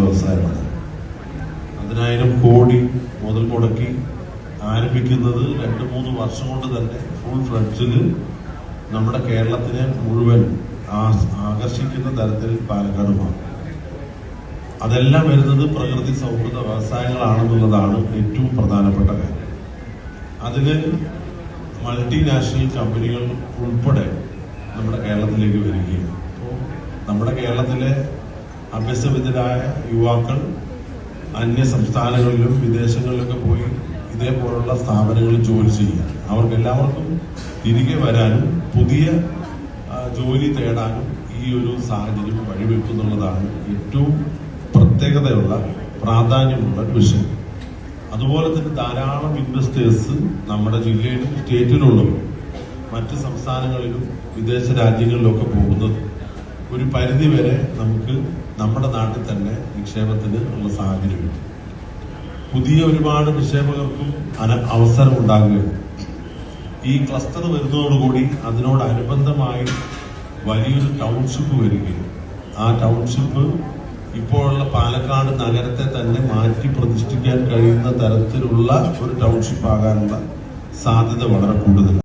വ്യവസായമാണ്. 10,000 കോടി മുതൽ മുടക്കി ആരംഭിക്കുന്നത് 2-3 വർഷം കൊണ്ട് തന്നെ ഫുൾ ഫ്ലഡ്ജിൽ നമ്മുടെ കേരളത്തിനെ മുഴുവൻ ആകർഷിക്കുന്ന തരത്തിൽ പാലക്കാടുമാണ്. അതെല്ലാം വരുന്നത് പ്രകൃതി സൗഹൃദ വ്യവസായങ്ങളാണെന്നുള്ളതാണ് ഏറ്റവും പ്രധാനപ്പെട്ട കാര്യം. അതിൽ മൾട്ടിനാഷണൽ കമ്പനികൾ ഉൾപ്പെടെ നമ്മുടെ കേരളത്തിലേക്ക് വരികയാണ്. അപ്പോൾ നമ്മുടെ കേരളത്തിലെ അഭ്യസ്തവിദ്യരായ യുവാക്കൾ അന്യ സംസ്ഥാനങ്ങളിലും വിദേശങ്ങളിലൊക്കെ പോയി ഇതേപോലുള്ള സ്ഥാപനങ്ങളിൽ ജോലി ചെയ്യാൻ അവർക്കെല്ലാവർക്കും തിരികെ വരാനും പുതിയ ജോലി തേടാനും ഈ ഒരു സാഹചര്യം വഴിവെക്കുന്നുള്ളതാണ് ഏറ്റവും പ്രത്യേകതയുള്ള പ്രാധാന്യമുള്ള വിഷയം. അതുപോലെ തന്നെ ധാരാളം ഇൻവെസ്റ്റേഴ്സ് നമ്മുടെ ജില്ലയിലും സ്റ്റേറ്റിലുള്ളവർ മറ്റ് സംസ്ഥാനങ്ങളിലും വിദേശ രാജ്യങ്ങളിലൊക്കെ പോകുന്നത് ഒരു പരിധി വരെ നമുക്ക് നമ്മുടെ നാട്ടിൽ തന്നെ നിക്ഷേപത്തിന് ഉള്ള സാഹചര്യമുണ്ട്. പുതിയ ഒരുപാട് നിക്ഷേപകർക്കും അവസരം ഉണ്ടാകുകയാണ്. ഈ ക്ലസ്റ്റർ വരുന്നതോടുകൂടി അതിനോടനുബന്ധമായി വലിയൊരു ടൗൺഷിപ്പ് വരികയും ആ ടൗൺഷിപ്പ് ഇപ്പോഴുള്ള പാലക്കാട് നഗരത്തെ തന്നെ മാറ്റി പ്രതിഷ്ഠിക്കാൻ കഴിയുന്ന തരത്തിലുള്ള ഒരു ടൗൺഷിപ്പ് ആകാനുള്ള സാധ്യത വളരെ കൂടുതലാണ്.